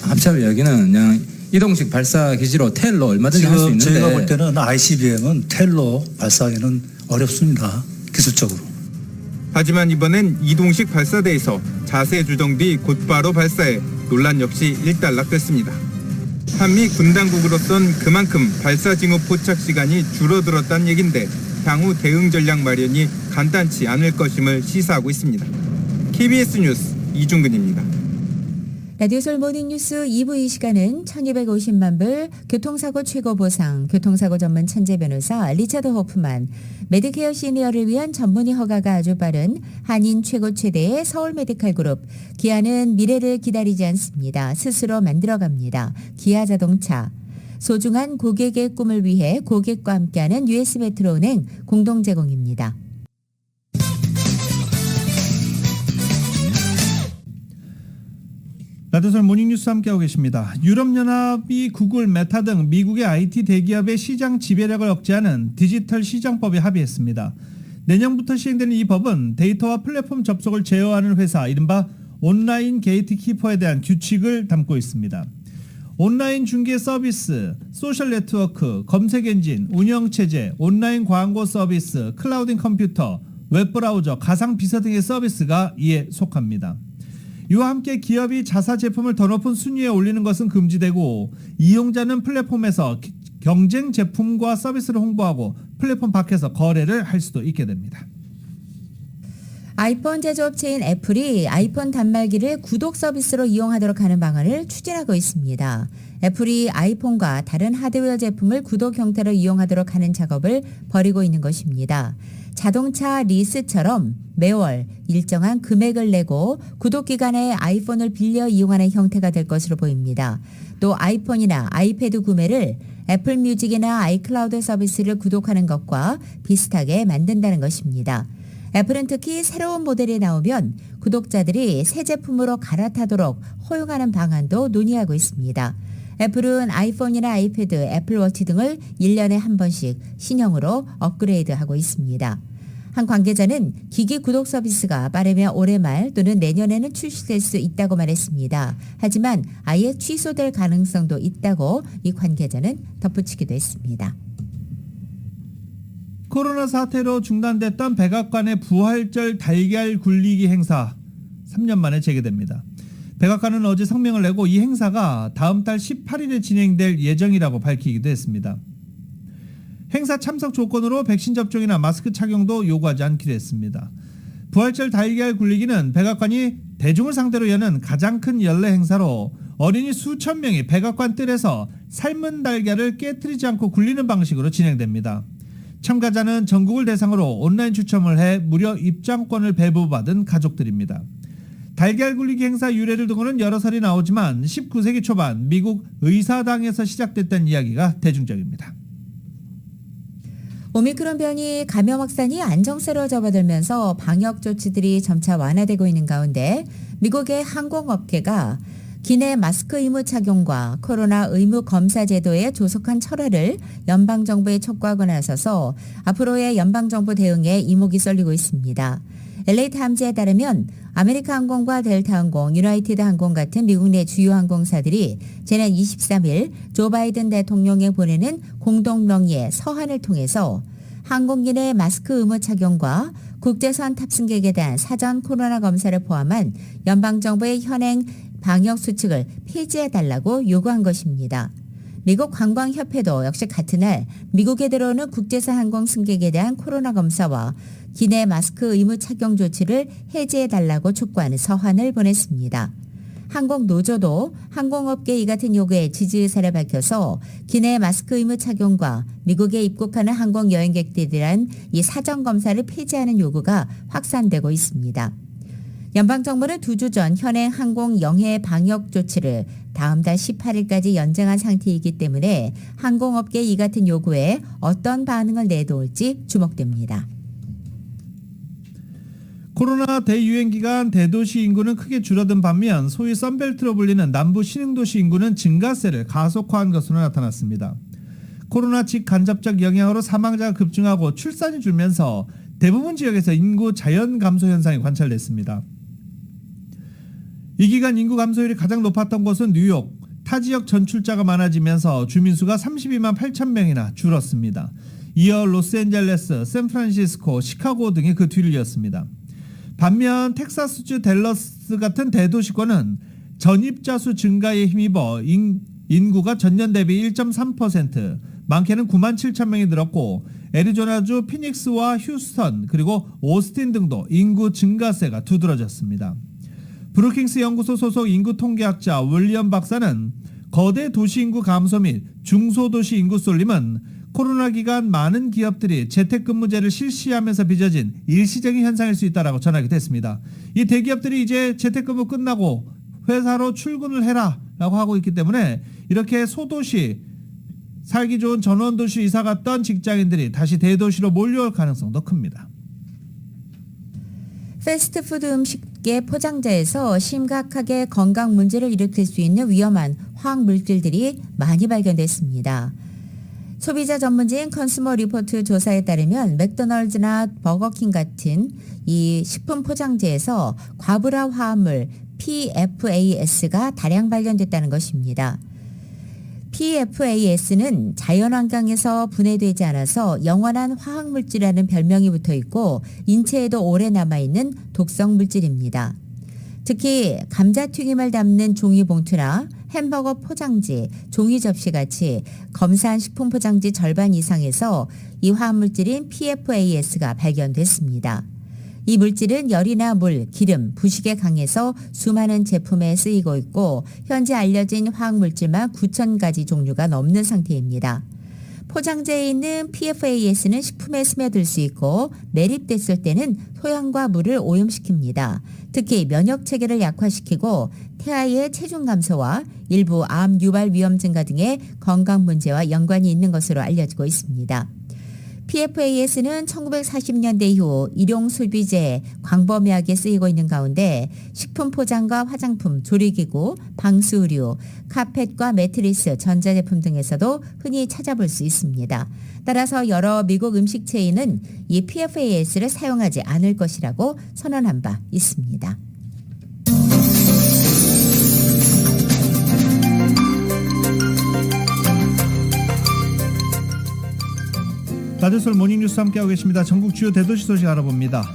합참 이야기는 그냥 이동식 발사 기지로 텔로 얼마든지 할 수 있는데 저희가 볼 때는 ICBM은 텔로 발사하기는 어렵습니다. 기술적으로. 하지만 이번엔 이동식 발사대에서 자세 조정 뒤 곧바로 발사해 논란 역시 일단락됐습니다. 한미 군당국으로선 그만큼 발사 징후 포착 시간이 줄어들었다는 얘긴데 향후 대응 전략 마련이 간단치 않을 것임을 시사하고 있습니다. KBS 뉴스 이중근입니다. 라디오 서울 모닝뉴스 2부 이 시간은 1250만 불 교통사고 최고 보상 교통사고 전문 천재 변호사 리차드 호프만 메디케어 시니어를 위한 전문의 허가가 아주 빠른 한인 최고 최대의 서울 메디칼 그룹 기아는 미래를 기다리지 않습니다. 스스로 만들어갑니다. 기아 자동차 소중한 고객의 꿈을 위해 고객과 함께하는 US 메트로은행 공동 제공입니다. 라디오설 모닝뉴스 함께하고 계십니다. 유럽연합이 구글, 메타 등 미국의 IT 대기업의 시장 지배력을 억제하는 디지털 시장법에 합의했습니다. 내년부터 시행되는 이 법은 데이터와 플랫폼 접속을 제어하는 회사, 이른바 온라인 게이트키퍼에 대한 규칙을 담고 있습니다. 온라인 중개 서비스, 소셜 네트워크, 검색 엔진, 운영 체제, 온라인 광고 서비스, 클라우딩 컴퓨터, 웹브라우저, 가상 비서 등의 서비스가 이에 속합니다. 이와 함께 기업이 자사 제품을 더 높은 순위에 올리는 것은 금지되고 이용자는 플랫폼에서 경쟁 제품과 서비스를 홍보하고 플랫폼 밖에서 거래를 할 수도 있게 됩니다. 아이폰 제조업체인 애플이 아이폰 단말기를 구독 서비스로 이용하도록 하는 방안을 추진하고 있습니다. 애플이 아이폰과 다른 하드웨어 제품을 구독 형태로 이용하도록 하는 작업을 벌이고 있는 것입니다. 자동차 리스처럼 매월 일정한 금액을 내고 구독 기간에 아이폰을 빌려 이용하는 형태가 될 것으로 보입니다. 또 아이폰이나 아이패드 구매를 애플 뮤직이나 아이클라우드 서비스를 구독하는 것과 비슷하게 만든다는 것입니다. 애플은 특히 새로운 모델이 나오면 구독자들이 새 제품으로 갈아타도록 허용하는 방안도 논의하고 있습니다. 애플은 아이폰이나 아이패드, 애플워치 등을 1년에 한 번씩 신형으로 업그레이드하고 있습니다. 한 관계자는 기기 구독 서비스가 빠르면 올해 말 또는 내년에는 출시될 수 있다고 말했습니다. 하지만 아예 취소될 가능성도 있다고 이 관계자는 덧붙이기도 했습니다. 코로나 사태로 중단됐던 백악관의 부활절 달걀 굴리기 행사 3년 만에 재개됩니다. 백악관은 어제 성명을 내고 이 행사가 다음 달 18일에 진행될 예정이라고 밝히기도 했습니다. 행사 참석 조건으로 백신 접종이나 마스크 착용도 요구하지 않기로 했습니다. 부활절 달걀 굴리기는 백악관이 대중을 상대로 여는 가장 큰 연례 행사로 어린이 수천 명이 백악관 뜰에서 삶은 달걀을 깨트리지 않고 굴리는 방식으로 진행됩니다. 참가자는 전국을 대상으로 온라인 추첨을 해 무료 입장권을 배부받은 가족들입니다. 달걀 굴리기 행사 유래를 두고는 여러 설이 나오지만 19세기 초반 미국 의사당에서 시작됐다는 이야기가 대중적입니다. 오미크론 변이 감염 확산이 안정세로 접어들면서 방역 조치들이 점차 완화되고 있는 가운데 미국의 항공업계가 기내 마스크 의무 착용과 코로나 의무 검사 제도의 조속한 철회를 연방정부에 촉구하고 나서서 앞으로의 연방정부 대응에 이목이 쏠리고 있습니다. LA타임즈에 따르면 아메리카 항공과 델타 항공, 유나이티드 항공 같은 미국 내 주요 항공사들이 지난 23일 조 바이든 대통령에 보내는 공동명의의 서한을 통해서 항공기 내 마스크 의무 착용과 국제선 탑승객에 대한 사전 코로나 검사를 포함한 연방정부의 현행 방역 수칙을 폐지해달라고 요구한 것입니다. 미국 관광협회도 역시 같은 날 미국에 들어오는 국제선 항공 승객에 대한 코로나 검사와 기내 마스크 의무 착용 조치를 해제해달라고 촉구하는 서한을 보냈습니다. 항공노조도 항공업계 이 같은 요구에 지지 의사를 밝혀서 기내 마스크 의무 착용과 미국에 입국하는 항공 여행객들에 대한 이 사전 검사를 폐지하는 요구가 확산되고 있습니다. 연방정부는 2주 전 현행 항공 영해 방역 조치를 다음 달 18일까지 연장한 상태이기 때문에 항공업계 이 같은 요구에 어떤 반응을 내놓을지 주목됩니다. 코로나 대유행 기간 대도시 인구는 크게 줄어든 반면 소위 선벨트로 불리는 남부 신흥도시 인구는 증가세를 가속화한 것으로 나타났습니다. 코로나 직간접적 영향으로 사망자가 급증하고 출산이 줄면서 대부분 지역에서 인구 자연 감소 현상이 관찰됐습니다. 이 기간 인구 감소율이 가장 높았던 곳은 뉴욕, 타 지역 전출자가 많아지면서 주민수가 32만 8천 명이나 줄었습니다. 이어 로스앤젤레스, 샌프란시스코, 시카고 등이 그 뒤를 이었습니다. 반면 텍사스주 댈러스 같은 대도시권은 전입자 수 증가에 힘입어 인구가 전년 대비 1.3%, 많게는 9만 7천 명이 늘었고 애리조나주 피닉스와 휴스턴 그리고 오스틴 등도 인구 증가세가 두드러졌습니다. 브루킹스 연구소 소속 인구 통계학자 윌리엄 박사는 거대 도시 인구 감소 및 중소도시 인구 쏠림은 코로나 기간 많은 기업들이 재택근무제를 실시하면서 빚어진 일시적인 현상일 수 있다고 전하기도 했습니다. 이 대기업들이 이제 재택근무 끝나고 회사로 출근을 해라 라고 하고 있기 때문에 이렇게 소도시 살기 좋은 전원도시 이사 갔던 직장인들이 다시 대도시로 몰려올 가능성도 큽니다. 패스트푸드 음식의 포장재에서 심각하게 건강 문제를 일으킬 수 있는 위험한 화학 물질들이 많이 발견됐습니다. 소비자 전문지인 컨슈머 리포트 조사에 따르면 맥도널드나 버거킹 같은 이 식품 포장재에서 과부라 화합물 PFAS가 다량 발견됐다는 것입니다. PFAS는 자연환경에서 분해되지 않아서 영원한 화학물질이라는 별명이 붙어 있고 인체에도 오래 남아있는 독성 물질입니다. 특히 감자튀김을 담는 종이봉투나 햄버거 포장지, 종이 접시같이 검사한 식품 포장지 절반 이상에서 이 화학물질인 PFAS가 발견됐습니다. 이 물질은 열이나 물, 기름, 부식에 강해서 수많은 제품에 쓰이고 있고 현재 알려진 화학물질만 9,000가지 종류가 넘는 상태입니다. 포장재에 있는 PFAS는 식품에 스며들 수 있고 매립됐을 때는 토양과 물을 오염시킵니다. 특히 면역체계를 약화시키고 태아의 체중 감소와 일부 암 유발 위험 증가 등의 건강 문제와 연관이 있는 것으로 알려지고 있습니다. PFAS는 1940년대 이후 일용 소비재, 광범위하게 쓰이고 있는 가운데 식품 포장과 화장품, 조리기구, 방수의류, 카펫과 매트리스, 전자제품 등에서도 흔히 찾아볼 수 있습니다. 따라서 여러 미국 음식 체인은 이 PFAS를 사용하지 않을 것이라고 선언한 바 있습니다. 라디오솔 모닝뉴스 함께하고 계십니다. 전국 주요 대도시 소식 알아봅니다.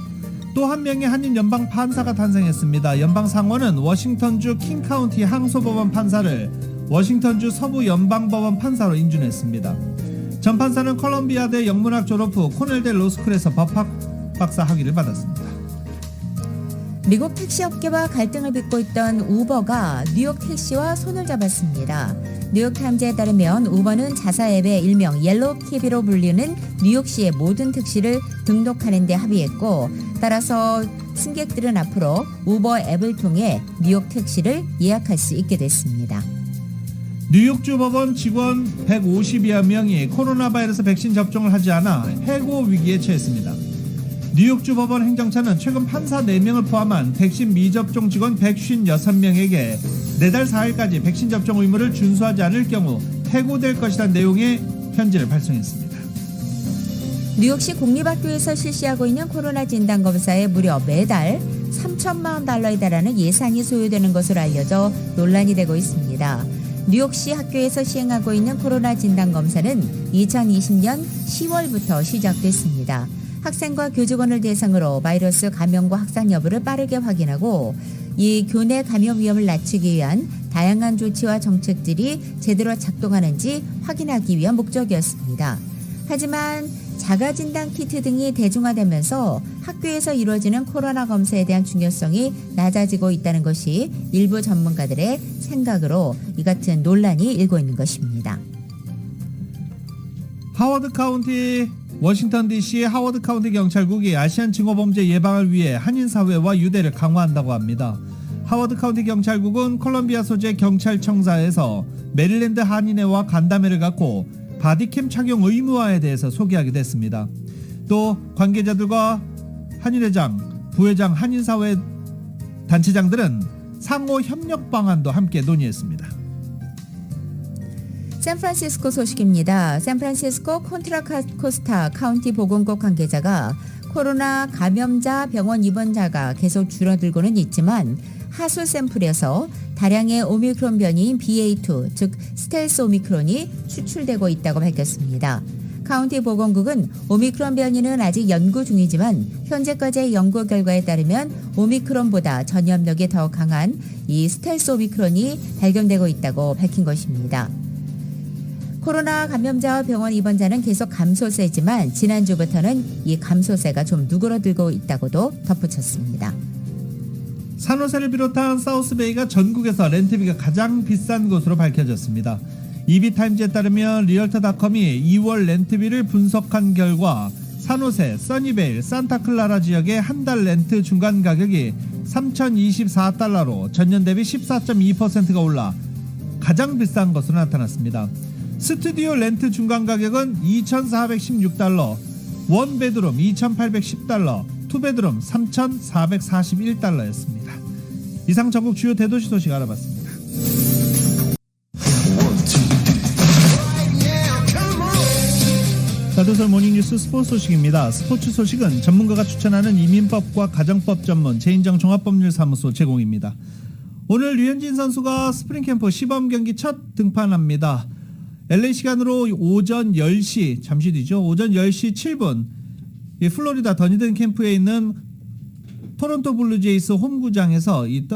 또 한 명의 한인 연방 판사가 탄생했습니다. 연방 상원은 워싱턴주 킹카운티 항소법원 판사를 워싱턴주 서부 연방법원 판사로 인준했습니다. 전 판사는 컬럼비아대 영문학 졸업 후 코넬대 로스쿨에서 법학 박사 학위를 받았습니다. 미국 택시업계와 갈등을 빚고 있던 우버가 뉴욕 택시와 손을 잡았습니다. 뉴욕타임즈에 따르면 우버는 자사 앱의 일명 옐로우키비로 불리는 뉴욕시의 모든 택시를 등록하는 데 합의했고 따라서 승객들은 앞으로 우버 앱을 통해 뉴욕 택시를 예약할 수 있게 됐습니다. 뉴욕주 법원 직원 150여 명이 코로나 바이러스 백신 접종을 하지 않아 해고 위기에 처했습니다. 뉴욕주 법원 행정처는 최근 판사 4명을 포함한 백신 미접종 직원 156명에게 내달 4일까지 백신 접종 의무를 준수하지 않을 경우 해고될 것이라는 내용의 편지를 발송했습니다. 뉴욕시 공립학교에서 실시하고 있는 코로나 진단검사에 무려 매달 3천만 달러에 달하는 예산이 소요되는 것으로 알려져 논란이 되고 있습니다. 뉴욕시 학교에서 시행하고 있는 코로나 진단검사는 2020년 10월부터 시작됐습니다. 학생과 교직원을 대상으로 바이러스 감염과 확산 여부를 빠르게 확인하고 이 교내 감염 위험을 낮추기 위한 다양한 조치와 정책들이 제대로 작동하는지 확인하기 위한 목적이었습니다. 하지만 자가진단 키트 등이 대중화되면서 학교에서 이루어지는 코로나 검사에 대한 중요성이 낮아지고 있다는 것이 일부 전문가들의 생각으로 이 같은 논란이 일고 있는 것입니다. 하워드 카운티 워싱턴 DC의 하워드 카운티 경찰국이 아시안 징후범죄 예방을 위해 한인 사회와 유대를 강화한다고 합니다. 하워드 카운티 경찰국은 콜럼비아 소재 경찰청사에서 메릴랜드 한인회와 간담회를 갖고 바디캠 착용 의무화에 대해서 소개하게 됐습니다. 또 관계자들과 한인회장, 부회장, 한인사회 단체장들은 상호 협력 방안도 함께 논의했습니다. 샌프란시스코 소식입니다. 샌프란시스코 콘트라코스타 카운티 보건국 관계자가 코로나 감염자 병원 입원자가 계속 줄어들고는 있지만 하수 샘플에서 다량의 오미크론 변이인 BA2, 즉 스텔스 오미크론이 추출되고 있다고 밝혔습니다. 카운티 보건국은 오미크론 변이는 아직 연구 중이지만 현재까지의 연구 결과에 따르면 오미크론보다 전염력이 더 강한 이 스텔스 오미크론이 발견되고 있다고 밝힌 것입니다. 코로나 감염자와 병원 입원자는 계속 감소세지만 지난주부터는 이 감소세가 좀 누그러들고 있다고도 덧붙였습니다. 산호세를 비롯한 사우스베이가 전국에서 렌트비가 가장 비싼 곳으로 밝혀졌습니다. EB타임즈에 따르면 리얼터닷컴이 2월 렌트비를 분석한 결과 산호세, 써니베일, 산타클라라 지역의 한 달 렌트 중간 가격이 3,024달러로 전년 대비 14.2%가 올라 가장 비싼 것으로 나타났습니다. 스튜디오 렌트 중간 가격은 2,416달러, 원베드룸 2,810달러, 투베드룸 3,441달러였습니다. 이상 전국 주요 대도시 소식 알아봤습니다. 라디오솔 모닝뉴스 스포츠 소식입니다. 스포츠 소식은 전문가가 추천하는 이민법과 가정법 전문 제인정 종합법률사무소 제공입니다. 오늘 류현진 선수가 스프링 캠프 시범 경기 첫 등판합니다. LA 시간으로 오전 10시, 잠시 뒤죠. 오전 10시 7분 이 플로리다 더니든 캠프에 있는 토론토 블루제이스 홈구장에서 이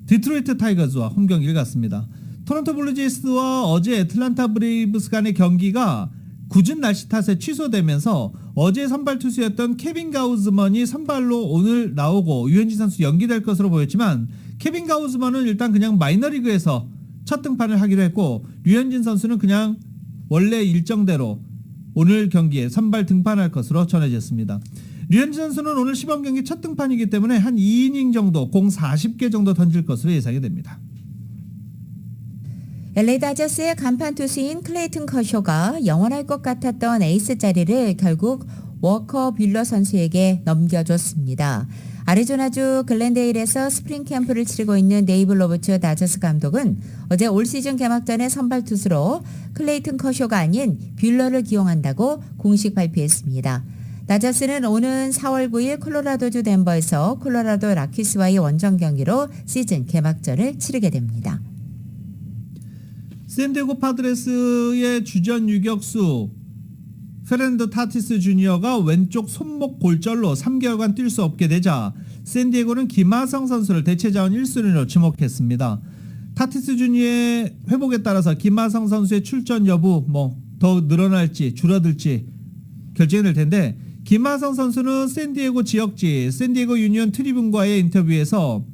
디트로이트 타이거즈와 홈 경기를 갖습니다. 토론토 블루제이스와 어제 애틀란타 브레이브스 간의 경기가 궂은 날씨 탓에 취소되면서 어제 선발 투수였던 케빈 가우즈먼이 선발로 오늘 나오고 류현진 선수 연기될 것으로 보였지만 케빈 가우즈먼은 일단 그냥 마이너리그에서 첫 등판을 하기로 했고 류현진 선수는 그냥 원래 일정대로 오늘 경기에 선발 등판할 것으로 전해졌습니다. 류현진 선수는 오늘 시범 경기 첫 등판이기 때문에 한 2이닝 정도 공 40개 정도 던질 것으로 예상이 됩니다. LA 다저스의 간판 투수인 클레이튼 커쇼가 영원할 것 같았던 에이스 자리를 결국 워커 뷰러 선수에게 넘겨줬습니다. 아리조나주 글렌데일에서 스프링 캠프를 치르고 있는 데이브 로버츠 다저스 감독은 어제 올 시즌 개막전의 선발 투수로 클레이튼 커쇼가 아닌 뷰러를 기용한다고 공식 발표했습니다. 다저스는 오는 4월 9일 콜로라도주 덴버에서 콜로라도 라키스와의 원정 경기로 시즌 개막전을 치르게 됩니다. 샌디에고 파드레스의 주전 유격수 페르난도 타티스 주니어가 왼쪽 손목 골절로 3개월간 뛸 수 없게 되자 샌디에고는 김하성 선수를 대체 자원 1순위로 지목했습니다. 타티스 주니어의 회복에 따라서 김하성 선수의 출전 여부 더 늘어날지 줄어들지 결정이 될 텐데 김하성 선수는 샌디에고 지역지 샌디에고 유니온 트리뷴과의 인터뷰에서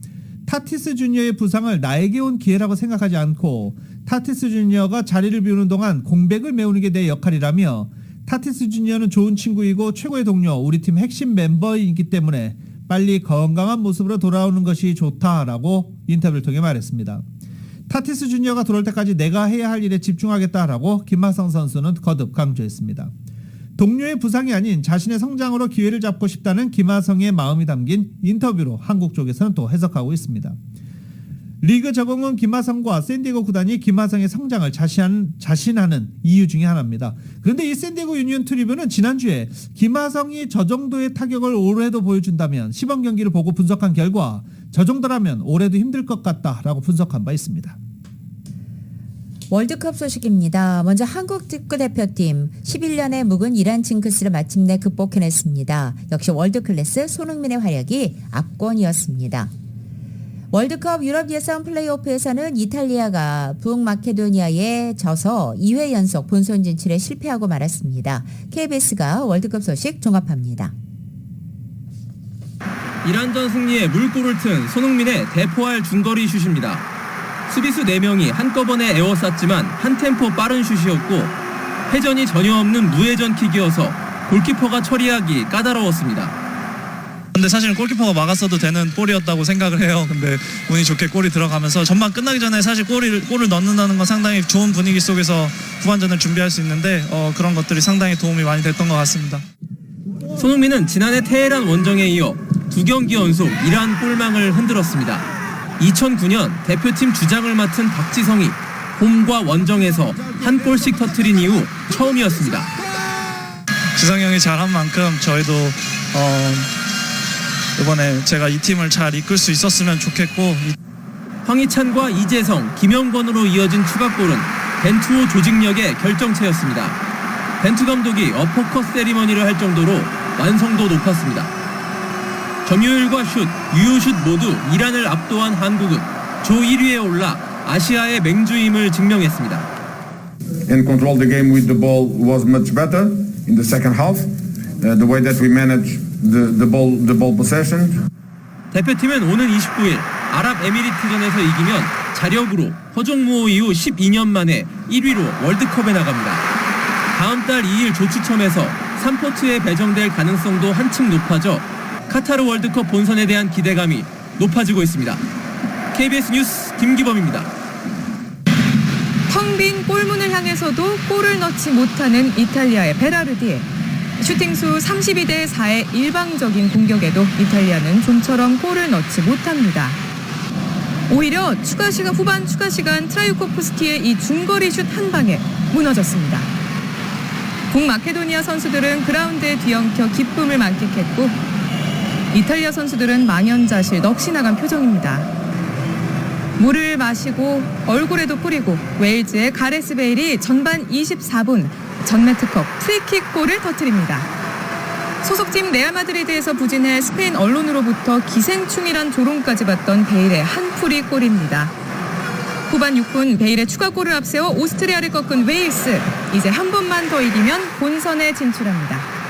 타티스 주니어의 부상을 나에게 온 기회라고 생각하지 않고 타티스 주니어가 자리를 비우는 동안 공백을 메우는 게 내 역할이라며 타티스 주니어는 좋은 친구이고 최고의 동료, 우리 팀 핵심 멤버이기 때문에 빨리 건강한 모습으로 돌아오는 것이 좋다라고 인터뷰를 통해 말했습니다. 타티스 주니어가 돌아올 때까지 내가 해야 할 일에 집중하겠다라고 김하성 선수는 거듭 강조했습니다. 동료의 부상이 아닌 자신의 성장으로 기회를 잡고 싶다는 김하성의 마음이 담긴 인터뷰로 한국 쪽에서는 또 해석하고 있습니다. 리그 적응은 김하성과 샌디에고 구단이 김하성의 성장을 자신하는 이유 중에 하나입니다. 그런데 이 샌디에고 유니온 트리뷴은 지난주에 김하성이 저 정도의 타격을 올해도 보여준다면 시범 경기를 보고 분석한 결과 저 정도라면 올해도 힘들 것 같다라고 분석한 바 있습니다. 월드컵 소식입니다. 먼저 한국 축구대표팀 11년의 묵은 이란 징크스를 마침내 극복해냈습니다. 역시 월드클래스 손흥민의 활약이 압권이었습니다. 월드컵 유럽 예선 플레이오프에서는 이탈리아가 북마케도니아에 져서 2회 연속 본선 진출에 실패하고 말았습니다. KBS가 월드컵 소식 종합합니다. 이란전 승리에 물꼬를 튼 손흥민의 대포할 중거리 슛입니다. 수비수 4명이 한꺼번에 에워쌌지만 한 템포 빠른 슛이었고 회전이 전혀 없는 무회전 킥이어서 골키퍼가 처리하기 까다로웠습니다. 근데 사실은 골키퍼가 막았어도 되는 볼이었다고 생각을 해요. 근데 운이 좋게 골이 들어가면서 전반 끝나기 전에 사실 골을 넣는다는 건 상당히 좋은 분위기 속에서 후반전을 준비할 수 있는데 그런 것들이 상당히 도움이 많이 됐던 것 같습니다. 손흥민은 지난해 테헤란 원정에 이어 2경기 연속 이란 골망을 흔들었습니다. 2009년 대표팀 주장을 맡은 박지성이 홈과 원정에서 한 골씩 터뜨린 이후 처음이었습니다. 지성이 형이 잘한 만큼 저희도 이번에 제가 이 팀을 잘 이끌 수 있었으면 좋겠고 황희찬과 이재성, 김영권으로 이어진 추가골은 벤투호 조직력의 결정체였습니다. 벤투 감독이 어퍼컷 세리머니를 할 정도로 완성도 높았습니다. 점유율과 슛, 유효슛 모두 이란을 압도한 한국은 조 1위에 올라 아시아의 맹주임을 증명했습니다. And control the game with the ball was much better in the second half. The way that we managed the ball possession. 대표팀은 오는 29일 아랍에미리트전에서 이기면 자력으로 허종무호 이후 12년 만에 1위로 월드컵에 나갑니다. 다음 달 2일 조추첨에서 3포트에 배정될 가능성도 한층 높아져 카타르 월드컵 본선에 대한 기대감이 높아지고 있습니다. KBS 뉴스 김기범입니다. 텅 빈 골문을 향해서도 골을 넣지 못하는 이탈리아의 베라르디. 슈팅수 32대 4의 일방적인 공격에도 이탈리아는 좀처럼 골을 넣지 못합니다. 오히려 후반 추가 시간 트라이코프스키의 이 중거리 슛 한 방에 무너졌습니다. 북마케도니아 선수들은 그라운드에 뒤엉켜 기쁨을 만끽했고 이탈리아 선수들은 망연자실 넋이 나간 표정입니다. 물을 마시고 얼굴에도 뿌리고 웨일즈의 가레스 베일이 전반 24분 전매특허 프리킥 골을 터뜨립니다. 소속팀 레알 마드리드에서 부진해 스페인 언론으로부터 기생충이란 조롱까지 받던 베일의 한풀이 골입니다. 후반 6분 베일의 추가골을 앞세워 오스트리아를 꺾은 웨일스. 이제 한 번만 더 이기면 본선에 진출합니다.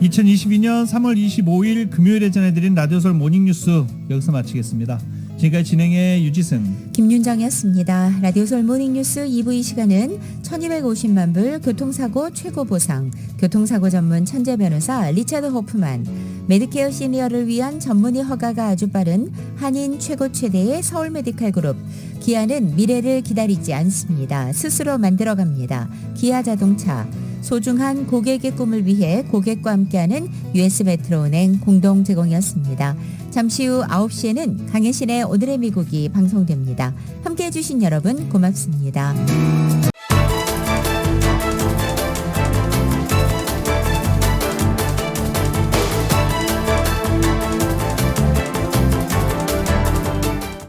(2022년 3월 25일) 금요일에 전해드린 라디오솔 모닝뉴스 여기서 마치겠습니다. 지금까지 진행의 유지승, 김윤정이었습니다. 라디오솔 모닝뉴스 2부 이 시간은 1250만 불 교통사고 최고 보상, 교통사고 전문 천재 변호사 리차드 호프만, 메디케어 시니어를 위한 전문의 허가가 아주 빠른 한인 최고 최대의 서울 메디칼 그룹, 기아는 미래를 기다리지 않습니다. 스스로 만들어갑니다. 기아 자동차, 소중한 고객의 꿈을 위해 고객과 함께하는 US 메트로은행 공동 제공이었습니다. 잠시 후 9시에는 강혜신의 오늘의 미국이 방송됩니다. 함께해 주신 여러분 고맙습니다.